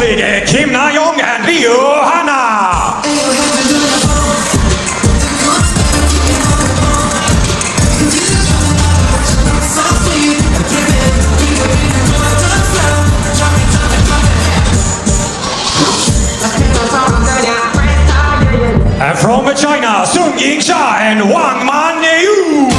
Kim Na-young and RYU HANA. And from China, YINGSHA and MANYU.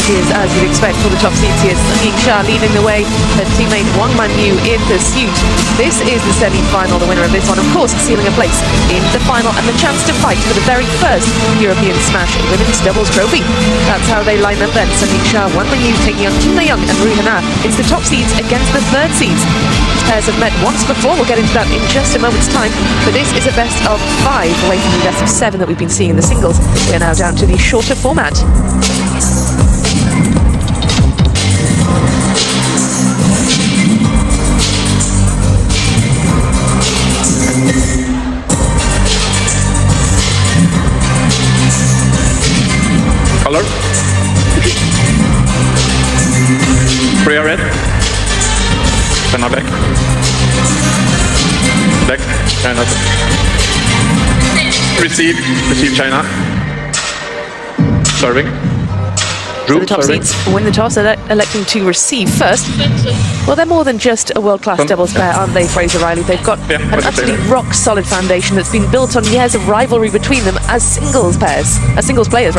Is, as you'd expect for the top seeds here, YINGSHA leading the way, her teammate MANYU in pursuit. This is the semi-final, the winner of this one, of course, sealing a place in the final and the chance to fight for the very first European Smash Women's Doubles Trophy. That's how they line up then. YINGSHA, MANYU taking on Kim Na-young and RYU HANA. It's the top seeds against the third seeds. These pairs have met once before. We'll get into that in just a moment's time. But this is a best of 5 away from the best of 7 that we've been seeing in the singles. We're now down to the shorter format. Color. Priya red. China black. Black. China. Receive China. Serving. So the top seeds win the toss, electing to receive first. Well, they're more than just a world-class doubles pair, aren't they, Fraser Riley? They've got an absolutely rock-solid foundation that's been built on years of rivalry between them as singles pairs, as singles players.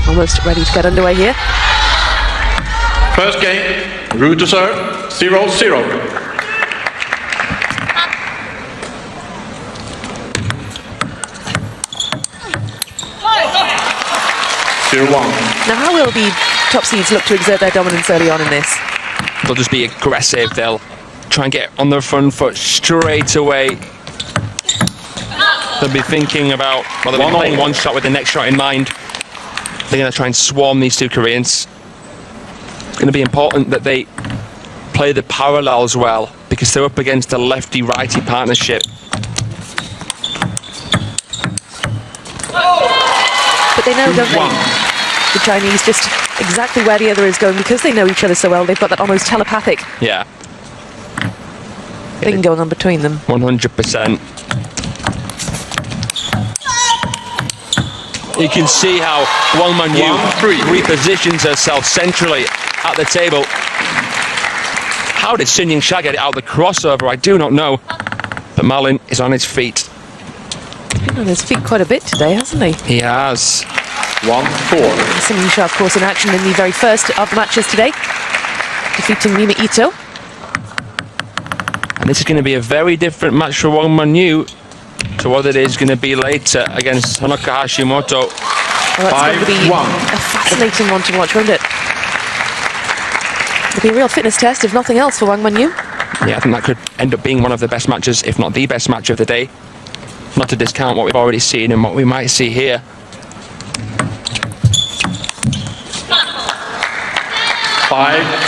Almost ready to get underway here. First game, RYU to serve, 0-0. 0-1. Now, how will the top seeds look to exert their dominance early on in this? They'll just be aggressive. They'll try and get on their front foot straight away. They'll be thinking about, well, they'll be playing one shot with the next shot in mind. They're going to try and swarm these two Koreans. It's going to be important that they play the parallels well, because they're up against a lefty-righty partnership. But they know, don't they? The Chinese just exactly where the other is going, because they know each other so well. They've got that almost telepathic thing going on between them. 100%. You can see how MANYU repositions herself centrally at the table. How did YINGSHA get it out the crossover? I do not know. But Marlin is on his feet. He's been on his feet quite a bit today, hasn't he? He has. 1-4. YINGSHA, of course, in action in the very first of the matches today, defeating Mina Ito. And this is going to be a very different match for MANYU to what it is going to be later against Honoka Hashimoto. Well, that's going to be a fascinating one to watch, won't it? It'll be a real fitness test, if nothing else, for MANYU. Yeah, I think that could end up being one of the best matches, if not the best match of the day. Not to discount what we've already seen and what we might see here.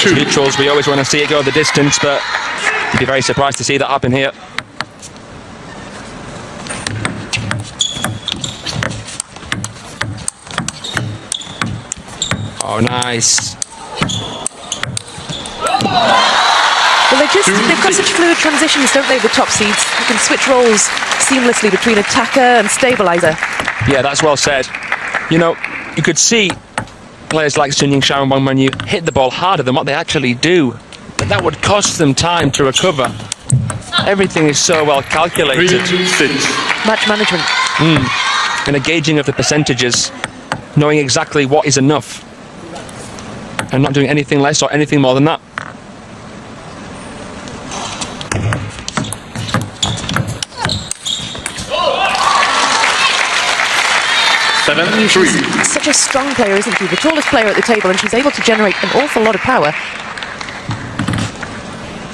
Neutrals, we always want to see it go the distance, but you'd be very surprised to see that happen here. Oh, nice. Well, they've got such fluid transitions, don't they, the top seeds? You can switch roles seamlessly between attacker and stabilizer. Yeah, that's well said. You know, you could see players like Sun Yingsha and Wang MANYU hit the ball harder than what they actually do. But that would cost them time to recover. Everything is so well calculated. Match management. And a gauging of the percentages, knowing exactly what is enough. And not doing anything less or anything more than that. She's such a strong player, isn't she? The tallest player at the table, and she's able to generate an awful lot of power.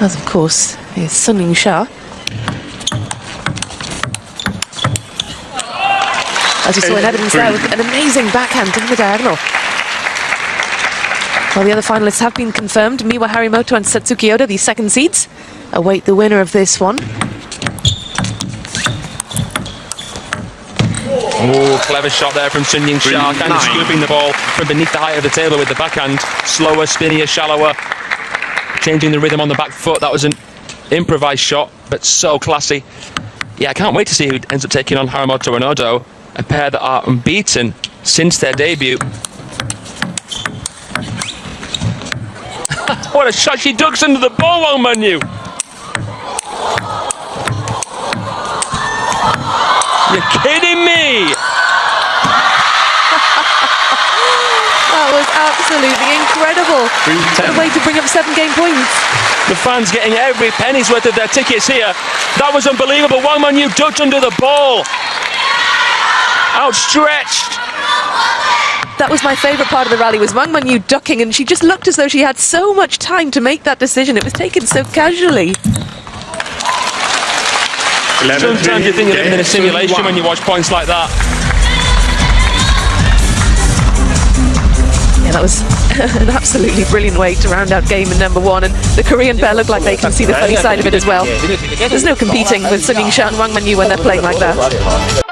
As, of course, is Sun Yingsha. As you saw in evidence there, with an amazing backhand in the diagonal. Well, the other finalists have been confirmed. Miwa Harimoto and Satsuki Oda, the second seeds, await the winner of this one. Oh, clever shot there from Sun Yingsha, kind of scooping the ball from beneath the height of the table with the backhand. Slower, spinnier, shallower, changing the rhythm on the back foot. That was an improvised shot, but so classy. Yeah, I can't wait to see who ends up taking on Harimoto and Odo, a pair that are unbeaten since their debut. What a shot, she ducks under the ball, Wang MANYU. You're kidding me! That was absolutely incredible. What a way to bring up 7-game points. The fans getting every penny's worth of their tickets here. That was unbelievable. Wang MANYU ducked under the ball. Outstretched. That was my favourite part of the rally, was Wang MANYU ducking, and she just looked as though she had so much time to make that decision. It was taken so casually. Sometimes you think you're living in a simulation when you watch points like that. Yeah, that was an absolutely brilliant way to round out game number one, and the Korean pair look like they can see the funny side of it as well. There's no competing with Sun Yingsha and Wang MANYU when they're playing like that.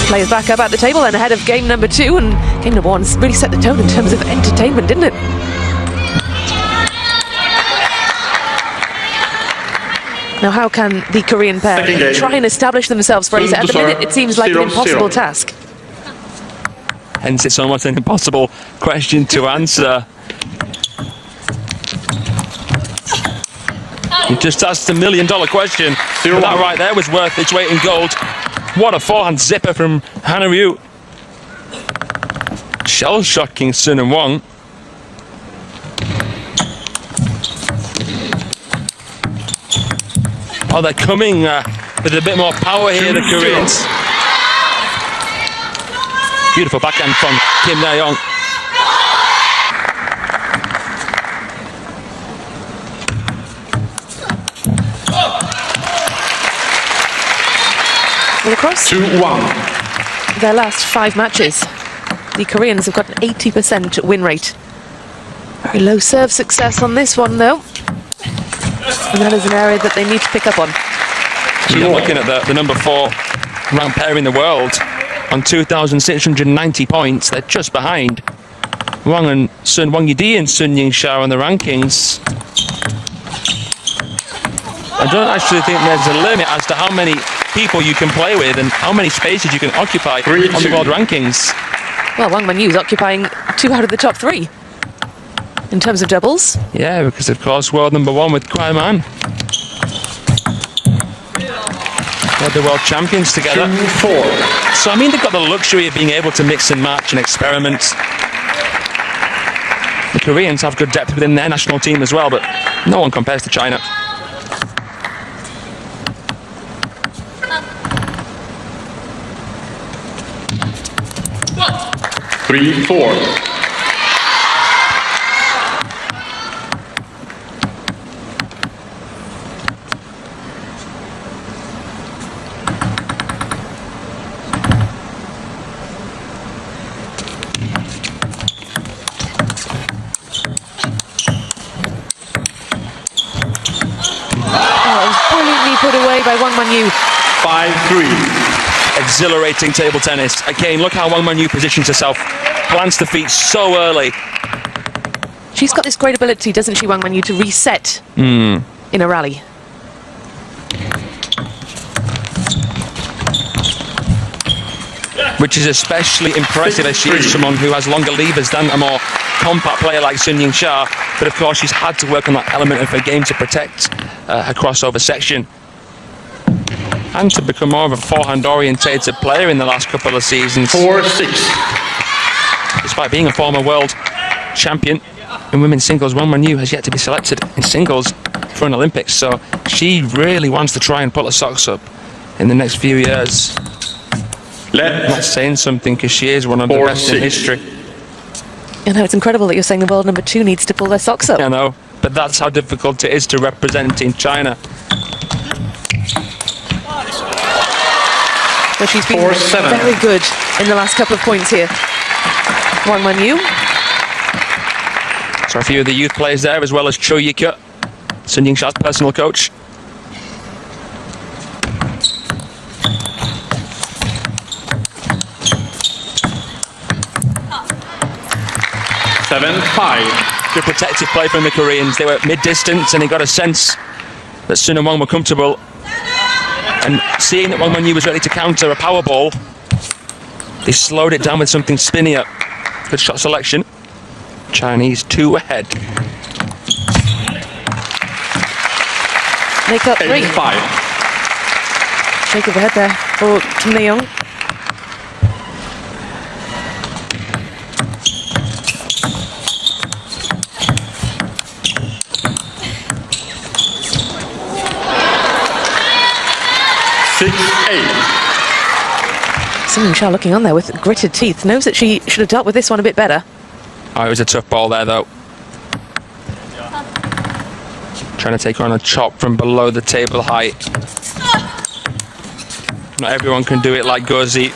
Players back up at the table and ahead of game number two, and game number one really set the tone in terms of entertainment, didn't it? Now, how can the Korean pair try and establish themselves, Fraser? At the minute, it seems like an impossible task. Hence, it's almost an impossible question to answer. You just asked $1 million question. But that right there was worth its weight in gold. What a forehand zipper from RYU. Shell-shocking Sun and Wang. Oh, they're coming with a bit more power here, the Koreans. Beautiful backhand from Kim Na-young. Well, across 2-1. their last 5 matches, the Koreans have got an 80% win rate. Very low serve success on this one, though. And that is an area that they need to pick up on. Yeah, looking at the number 4 ranked pair in the world on 2,690 points, they're just behind Wang and Sun, Wang Yidi and Sun Yingsha on the rankings. I don't actually think there's a limit as to how many people you can play with and how many spaces you can occupy on the world rankings. Well, Wang MANYU is occupying 2 out of the top 3 in terms of doubles. Yeah, because of course world number 1 with Kwai-man. They're the world champions together. 2-4. So I mean, they've got the luxury of being able to mix and match and experiment. The Koreans have good depth within their national team as well, but no one compares to China. put away by Wang MANYU. 5-3. Exhilarating table tennis. Again, look how Wang MANYU positions herself. Plants the feet so early. She's got this great ability, doesn't she, Wang MANYU, to reset in a rally. Which is especially impressive as she is someone who has longer levers than a more compact player like Sun YINGSHA. But of course, she's had to work on that element of her game to protect her crossover section. And to become more of a forehand-orientated player in the last couple of seasons. 4-6. Despite being a former world champion in women's singles, Wang MANYU has yet to be selected in singles for an Olympics. So she really wants to try and pull her socks up in the next few years. Not saying something because she is one of the best in history. I know, it's incredible that you're saying the world number 2 needs to pull their socks up. I know, but that's how difficult it is to represent Team China. But she's been very good in the last couple of points here. Wang MANYU. So a few of the youth players there, as well as CHUQIN, Sun YINGSHA's personal coach. Good protective play from the Koreans. They were mid-distance and he got a sense that Sun and Wang were comfortable. And seeing that Wang MANYU was ready to counter a power ball, they slowed it down with something spinnier. Good shot selection. Chinese 2 ahead. Make up 3. 8-5. Shake of the head there for Kim YEONG. Sun YINGSHA looking on there with gritted teeth. Knows that she should have dealt with this one a bit better. Oh, it was a tough ball there, though. Trying to take her on a chop from below the table height. Not everyone can do it like Gozi.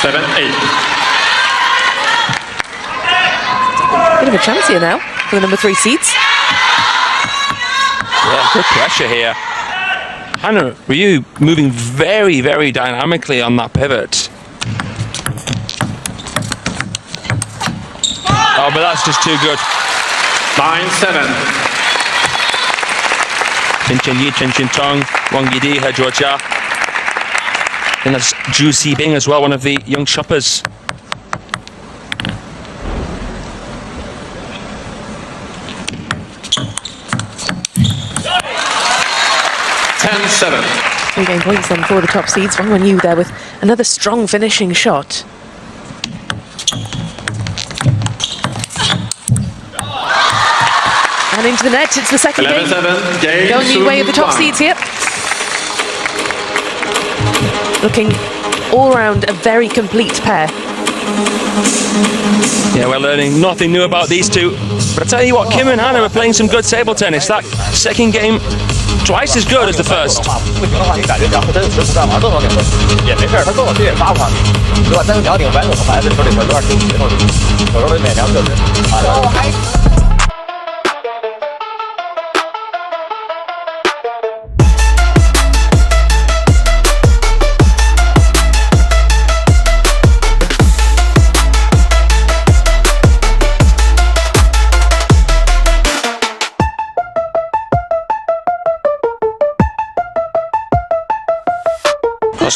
7-8. Bit of a chance here now for the number 3 seeds. Yeah, good pressure here. HANA, RYU moving very, very dynamically on that pivot. Oh, but that's just too good. 9-7. Chen Chen Yi, Chen Chen Tong, Wang Yidi, He Zhuojia. And that's Zhu Xibing as well, one of the young shoppers. Three-game points then for the top seeds. Wang MANYU there with another strong finishing shot. And into the net, it's the second game. Going the way of the top seeds here. Looking all round a very complete pair. Yeah, we're learning nothing new about these two. But I tell you what, Kim and HANA are playing some good table tennis. That second game, twice as good as the first.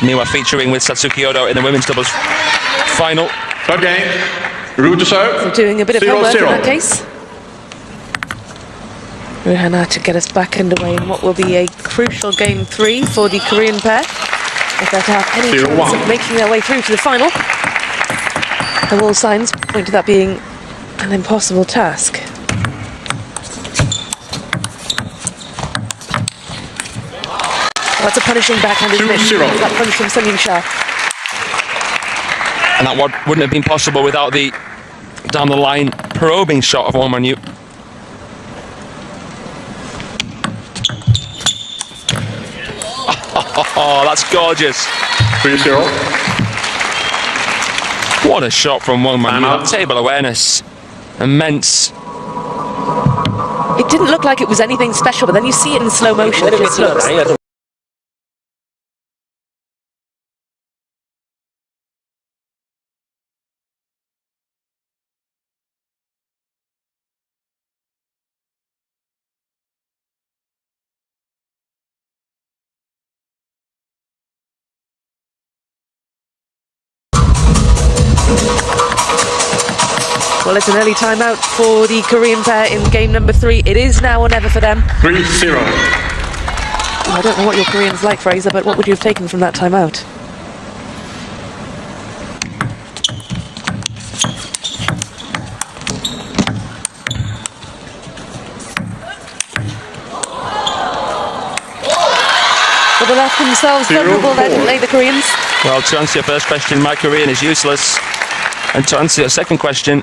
Miwa featuring with Satsuki Odo in the women's doubles final. Okay, RYU to serve. So doing a bit of homework in that case. HANA to get us back underway in what will be a crucial game 3 for the Korean pair. If they're to have any chance of making their way through to the final. And all signs point to that being an impossible task. That's a punishing backhand, isn't it? That punch from Sun YINGSHA. And that wouldn't have been possible without the down the line probing shot of Wang MANYU. Oh, that's gorgeous. 3-0. What a shot from Wang MANYU. Table awareness. Immense. It didn't look like it was anything special, but then you see it in slow motion. It just looks. Well, it's an early timeout for the Korean pair in game number 3. It is now or never for them. 3-0. I don't know what your Korean's like, Fraser, but what would you have taken from that timeout? Well, they left themselves vulnerable there, didn't they, the Koreans? Well, to answer your first question, my Korean is useless. And to answer your second question,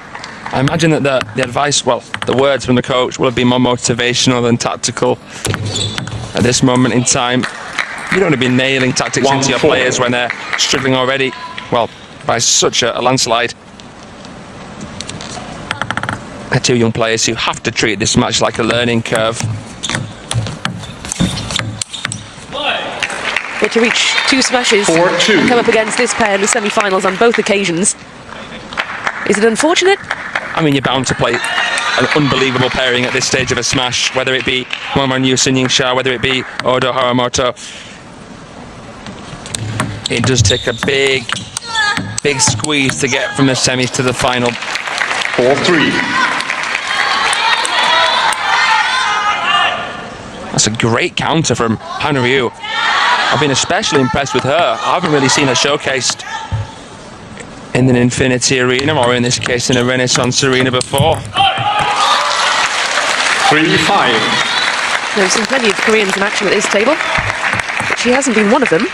I imagine that the advice, well, the words from the coach will have been more motivational than tactical at this moment in time. You don't want to be nailing tactics into your players when they're struggling already, well, by such a landslide. They're two young players who have to treat this match like a learning curve. But to reach 2 smashes 4-2. and come up against this pair in the semi-finals on both occasions, is it unfortunate? I mean, you're bound to play an unbelievable pairing at this stage of a smash, whether it be MANYU, YINGSHA, whether it be Odo Haramoto. It does take a big squeeze to get from the semis to the final. 4-3. That's a great counter from RYU. I've been especially impressed with her. I haven't really seen her showcased in an Infinity Arena, or in this case in a Renaissance Arena before. 3-5. We've seen plenty of Koreans in action at this table, but she hasn't been one of them.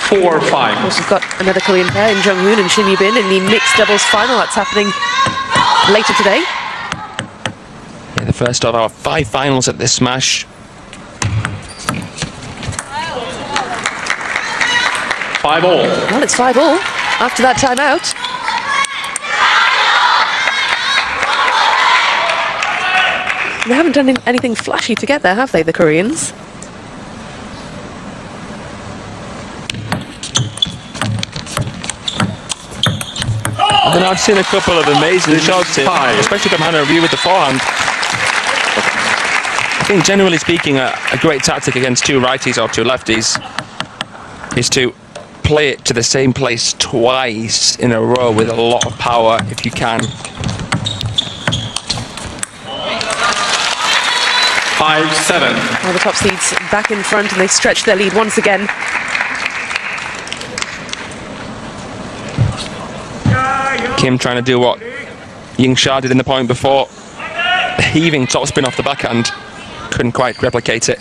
Of course, we've got another Korean pair in Jung-hoon and Shin Yu-bin in the mixed doubles final. That's happening later today. Yeah, the first of our 5 finals at this smash. 5-all. Well, it's 5-all after that timeout. They haven't done anything flashy to get there, have they, the Koreans? And I've seen a couple of amazing shots here, especially from RYU with the forehand. I think generally speaking, a great tactic against 2 righties or 2 lefties is to play it to the same place twice in a row with a lot of power if you can. 5-7. Well, the top seeds back in front and they stretch their lead once again. Kim trying to do what YINGSHA did in the point before. The heaving topspin off the backhand. Couldn't quite replicate it.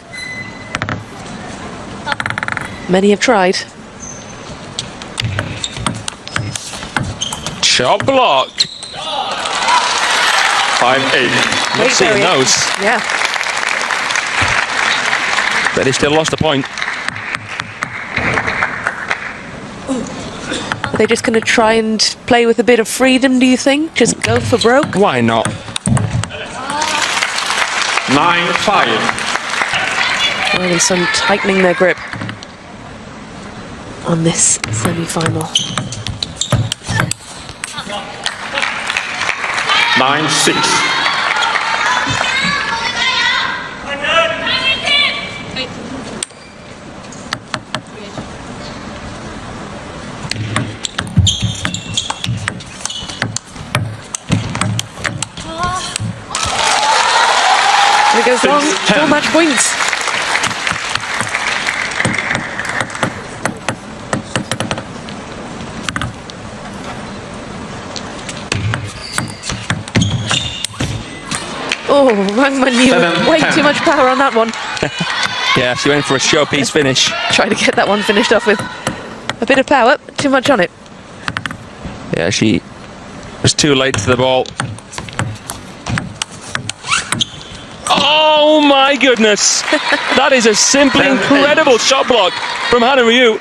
Many have tried. Shot block. 5-8. Not seeing those. Yeah. But they still lost the point. Are they just going to try and play with a bit of freedom, do you think? Just go for broke? Why not? 9-5. Rather than some tightening their grip on this semi-final. 9-6. And it goes long, 4 match points. Oh, MANYU, way too much power on that one. Yeah, she went for a showpiece finish. Trying to get that one finished off with a bit of power, too much on it. Yeah, she was too late to the ball. Oh my goodness! That is a simply incredible shot block from RYU.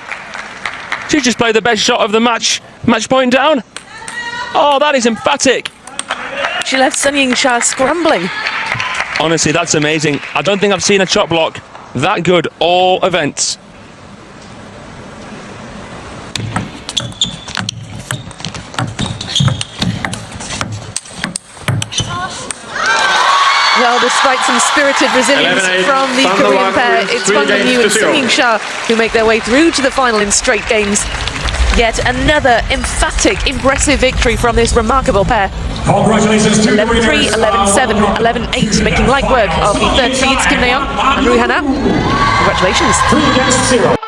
She just played the best shot of the match. Match point down. Oh, that is emphatic. She left Sun YINGSHA scrambling. Honestly, that's amazing. I don't think I've seen a chop block that good all events. Well, despite some spirited resilience 11-8, from the Thunder Korean Wang pair, with it's 3 Wang games MANYU to and Sun 0. YINGSHA who make their way through to the final in straight games. Yet another emphatic, impressive victory from this remarkable pair. Congratulations to the 11-3, 11-7, 11-8, making light work of the third seeds Kim Na-young and RYU HANA. Congratulations. 3-0.